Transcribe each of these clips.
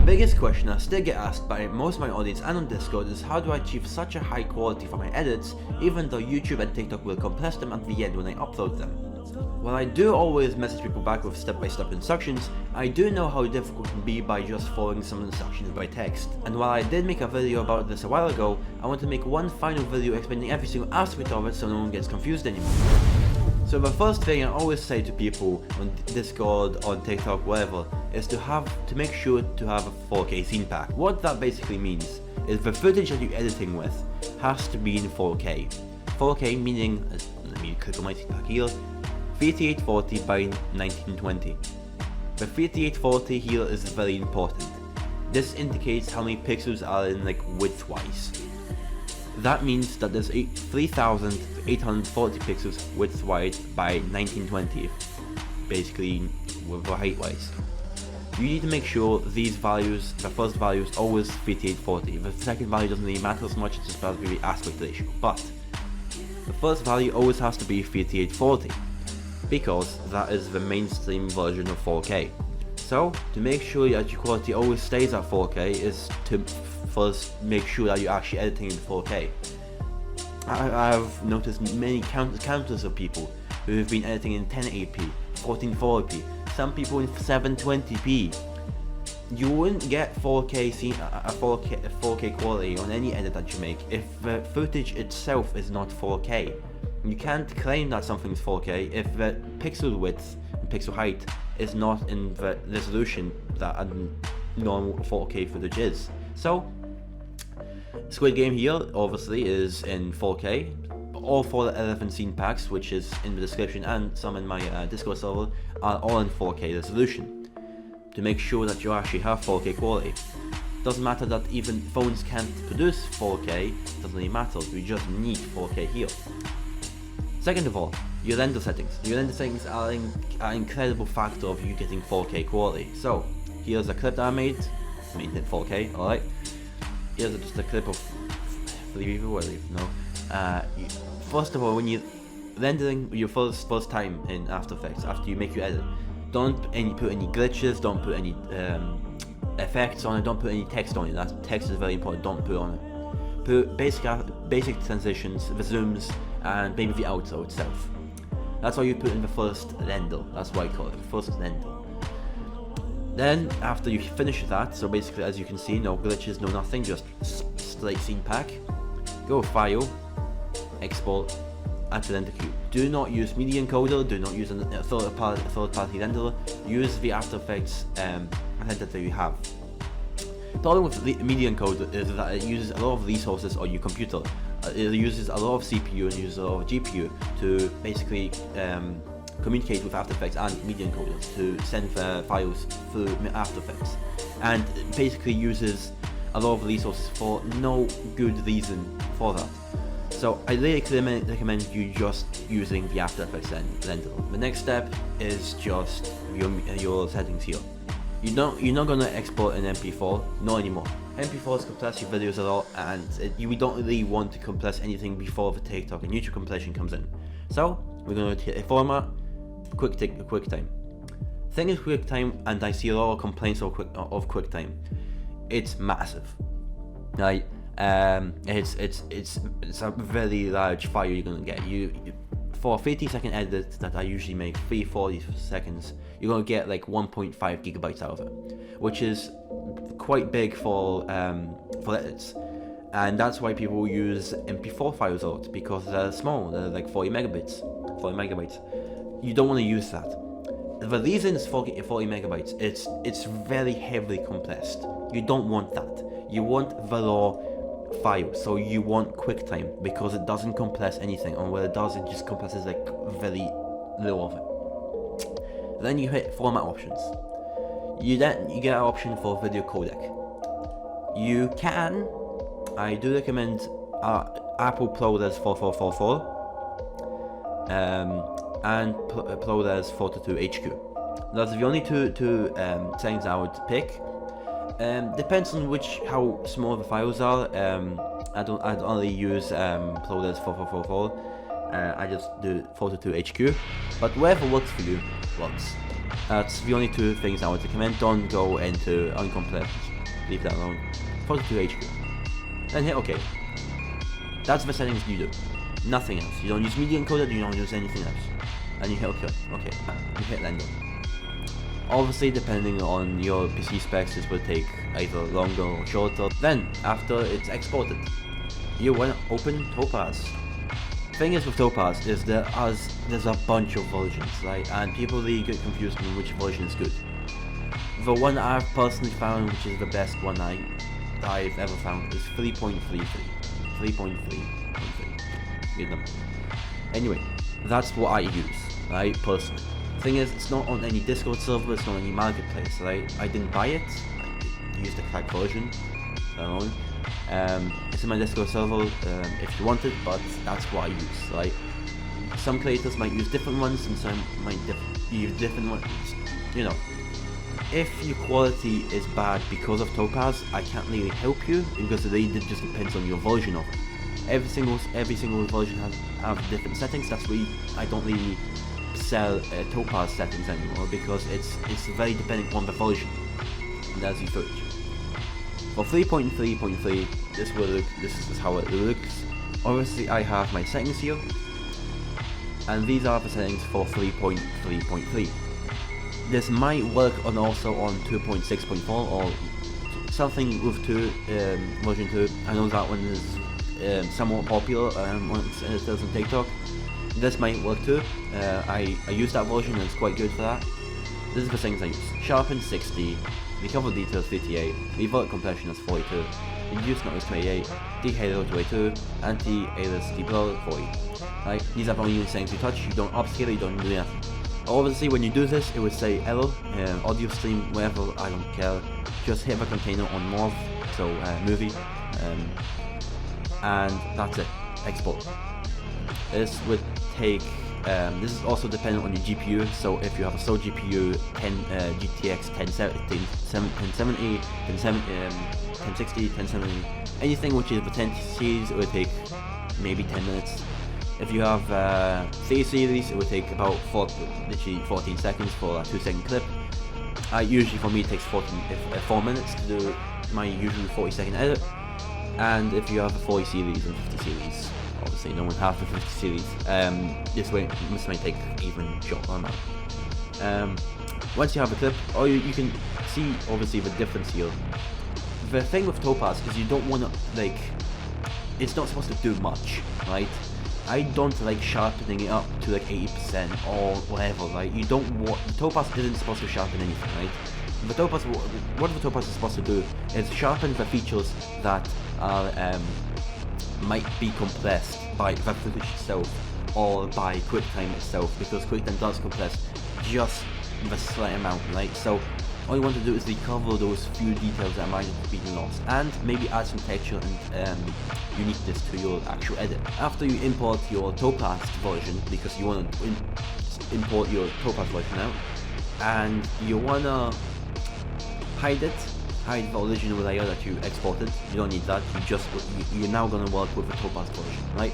biggest question I still get asked by most of my audience and on Discord is how do I achieve such a high quality for my edits even though YouTube and TikTok will compress them at the end when I upload them. While I do always message people back with step-by-step instructions, I do know how difficult it can be by just following some instructions by text. And while I did make a video about this a while ago, I want to make one final video explaining every single aspect of it so no one gets confused anymore. So the first thing I always say to people on Discord, on TikTok, whatever, is to make sure to have a 4K scene pack. What that basically means is the footage that you're editing with has to be in 4K. 4K meaning, let me click on my scene pack here, 3840 by 1920. The 3840 here is very important. This indicates how many pixels are in width-wise. That means that there's 3840 pixels width-wise by 1920, basically with height-wise. You need to make sure these values, the first value is always 3840. The second value doesn't really matter as much, it's just about the aspect ratio. But the first value always has to be 3840. Because that is the mainstream version of 4K. So, to make sure that your quality always stays at 4K is to first make sure that you're actually editing in 4K. I've noticed many countless of people who have been editing in 1080p, 1440p, some people in 720p. You wouldn't get 4K quality on any edit that you make if the footage itself is not 4K. You can't claim that something's 4K if the pixel width and pixel height is not in the resolution that a normal 4K footage is. So, Squid Game here obviously is in 4K. All 4 11 scene packs, which is in the description and some in my Discord server, are all in 4K resolution. To make sure that you actually have 4K quality. Doesn't matter that even phones can't produce 4K, doesn't really matter, you just need 4K here. Second of all, your render settings. Your render settings are an incredible factor of you getting 4K quality. So, here's a clip that I made in 4K, alright. Here's just a clip of 3 people, whatever you know. First of all, when you're rendering your first time in After Effects, after you make your edit, don't put any glitches, don't put any effects on it, don't put any text on it. That text is very important, don't put on it. Put basic transitions, the zooms, and maybe the outro itself. That's what you put in the first render. That's why I call it the first render. Then after you finish that, so basically as you can see, no glitches, no nothing, just straight scene pack. Go File, Export, add to render queue. Do not use media encoder. Do not use a third party renderer. Use the After Effects render that you have. The problem with the media encoder is that it uses a lot of resources on your computer. It uses a lot of CPU and uses a lot of GPU to basically communicate with After Effects and media encoders to send the files through After Effects, and it basically uses a lot of resources for no good reason for that. So I really recommend you just using the After Effects renderer. The next step is just your settings here. You're not gonna export an MP4, not anymore. MP4s compress your videos a lot, and we don't really want to compress anything before the TikTok and YouTube compression comes in. So we're gonna hit a format, QuickTime. Thing is QuickTime, and I see a lot of complaints of QuickTime. It's massive, right? It's a very large file you're gonna get. For a 30-second edit that I usually make 40 seconds, you're gonna get like 1.5 gigabytes out of it, which is quite big for edits, and that's why people use MP4 files a lot, because they're small. They're like 40 megabytes. You don't want to use that. The reason it's 40 megabytes, it's very heavily compressed. You don't want that. You want the raw file, so you want QuickTime because it doesn't compress anything, and when it does, it just compresses like very little of it. Then you hit format options. You get an option for video codec. I do recommend Apple ProRes 4444 and ProRes 422HQ. That's the only two settings I would pick. Depends on how small the files are. I'd only use ProRes 4444. I just do 422HQ, but whatever works for you works. That's the only two things I would recommend. Don't go into uncompressed leave that alone. 42 HQ. Then hit OK. That's the settings you do. Nothing else. You don't use media encoder, you don't use anything else. And you hit OK. Okay. You hit render. Obviously, depending on your PC specs, this will take either longer or shorter. Then, after it's exported, you want to open Topaz. Thing is with Topaz is there's a bunch of versions, right? And people really get confused on which version is good. The one I've personally found, which is the best one I've ever found, is 3.33. 3.3.3. Good number. Anyway, that's what I use, right? Personally. Thing is, it's not on any Discord server, it's not on any marketplace, right? I didn't buy it. I used the cracked version. It's in my Discord server if you want it, but that's what I use, right? Some creators might use different ones and some might use different ones, you know. If your quality is bad because of Topaz, I can't really help you because it really just depends on your version of it. Every single version have different settings. That's why I don't really sell Topaz settings anymore, because it's very dependent on the version. And that's the footage. For 3.3.3, this is how it looks. Obviously, I have my settings here, and these are the settings for 3.3.3. This might work also on 2.6.4 or something with version 2. I know that one is somewhat popular once it does on TikTok. This might work too. I use that version and it's quite good for that. This is the things I use. Sharpen 60, recover details 58, revert compression is 42, reduce noise 28, dehalo 22, anti-alias deblur 40. Right? These are the only settings you touch. You don't upscale, you don't do nothing. Obviously, when you do this, it would say error, audio stream, whatever, I don't care. Just hit the container on MOV, so movie, and that's it. Export. This would take. This is also dependent on your GPU. So if you have a slow GPU, GTX 1070, 1060, 1070, anything which is the 10 series, it would take maybe 10 minutes. If you have 3 series, it would take about literally 14 seconds for a 2-second clip. Usually for me it takes 4 minutes to do my usual 40-second edit. And if you have a 40 series and 50 series, obviously no one has the 50 series, this might take even shorter amount. Once you have a clip, you can see obviously the difference here. The thing with Topaz is you don't want to, it's not supposed to do much, right? I don't like sharpening it up to like 80% or whatever, right? You don't want, the Topaz isn't supposed to sharpen anything, right? The Topaz, what the Topaz is supposed to do is sharpen the features that are, might be compressed by the footage itself or by QuickTime itself, because QuickTime does compress just the slight amount, right? So all you want to do is recover those few details that might have been lost, and maybe add some texture and uniqueness to your actual edit. After you import your Topaz version, because you want to import your Topaz version out, and you want to hide the original layer that you exported. You don't need that. You're now going to work with the Topaz version, right?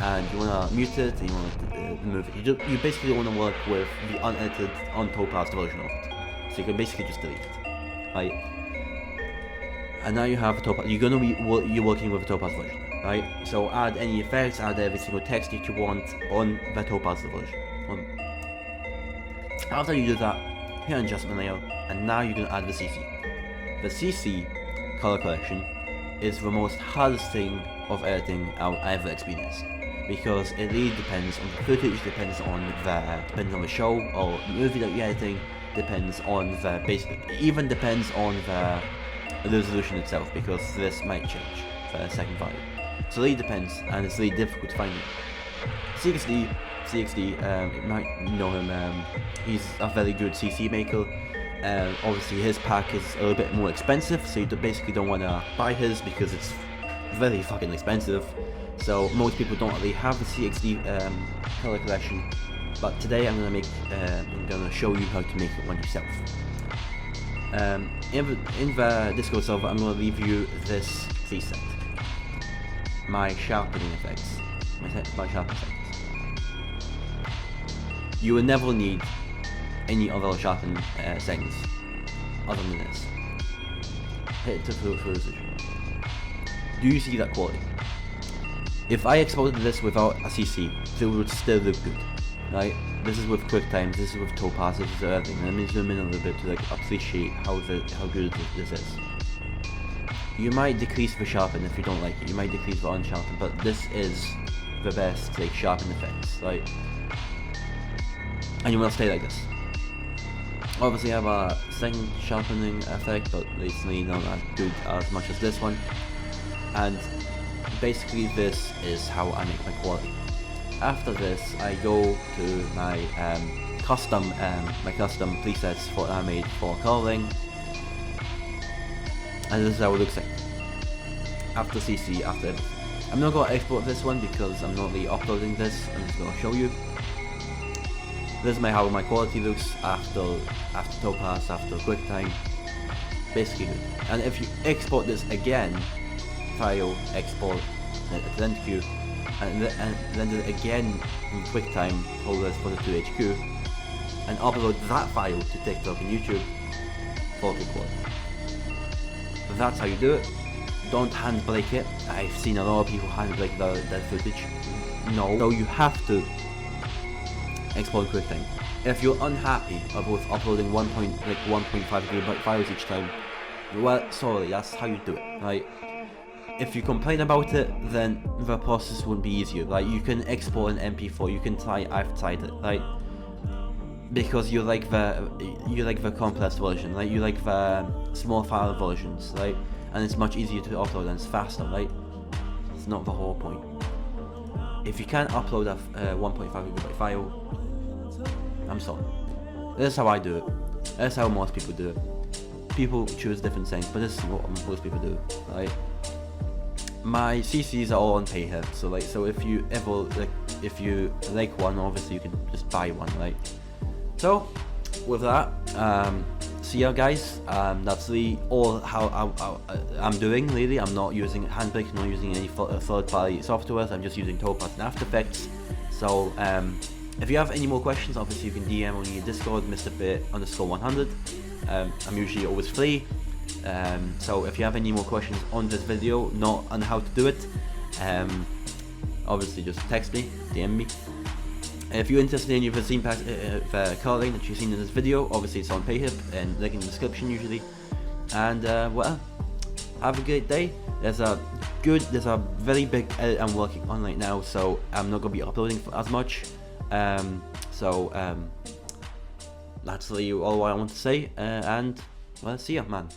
And you want to mute it, and you want to remove it. You basically want to work with the unedited, un-Topaz version of it. So you can basically just delete it, right? And now you have a Topaz. You're working with a Topaz version, right? So add any effects, add every single text that you want on the Topaz version. After you do that, hit adjustment layer, and now you're gonna add the CC. The CC color correction is the most hardest thing of editing I've ever experienced, because it really depends on the footage, depends on the show or movie that you're editing. Depends on even depends on the resolution itself, because this might change for a second value. So it really depends, and it's really difficult to find it. CXD, you might know him, he's a very good CC maker. Obviously his pack is a little bit more expensive, so you basically don't want to buy his because it's very fucking expensive. So most people don't really have the CXD color collection. But today I'm gonna show you how to make one yourself. In the Discord server, I'm gonna leave you this preset, my sharpening effects, my sharpening settings. You will never need any other sharpening settings other than this. hit to full resolution. Do you see that quality? If I exported this without a CC, it would still look good, right? This is with QuickTime, this is with Topaz, this is everything. Let me zoom in a little bit to like appreciate how good this is. You might decrease the sharpen if you don't like it, you might decrease the unsharpen, but this is the best like sharpen effects, right? And you will stay like this. Obviously I have a second sharpening effect, but it's not as good as much as this one. And basically this is how I make my quality. After this I go to my custom presets for I made for coloring. And this is how it looks like. After CC, after everything. I'm not going to export this one because I'm not really uploading this, I'm just going to show you. This is how my quality looks after Topaz, after QuickTime. Basically good. And if you export this again, file, export, then queue, and then do it again in QuickTime, hold this for the 2HQ, and upload that file to TikTok and YouTube for good quality. That's how you do it. Don't hand break it. I've seen a lot of people hand break their footage. No, you have to export QuickTime. If you're unhappy about uploading 1.5 GB files each time, well, sorry, that's how you do it, right? If you complain about it, then the process would be easier. Like you can export an MP4, you can try. I've tried it, right? Because you like the compressed version, right? You like the small file versions, right? And it's much easier to upload and it's faster, right? It's not the whole point. If you can't upload a 1.5 GB file, I'm sorry. This is how I do it. That's how most people do it. People choose different things, but this is what most people do, right? My CCs are all on pay here, so if you ever like one, obviously you can just buy one, right? So with that, see ya guys. That's really all how I'm doing. Really, I'm not using Handbrake, not using any third-party software. I'm just using Topaz and After Effects. So if you have any more questions, obviously you can DM on your Discord, MrBit_100. I'm usually always free. So if you have any more questions on this video, not on how to do it, obviously just text me, DM me. If you're interested in the scene pack, the coloring that you've seen in this video, obviously it's on PayHip and link in the description usually. And well, have a great day. There's a very big edit I'm working on right now, so I'm not gonna be uploading as much. That's really all I want to say. And well, see ya, man.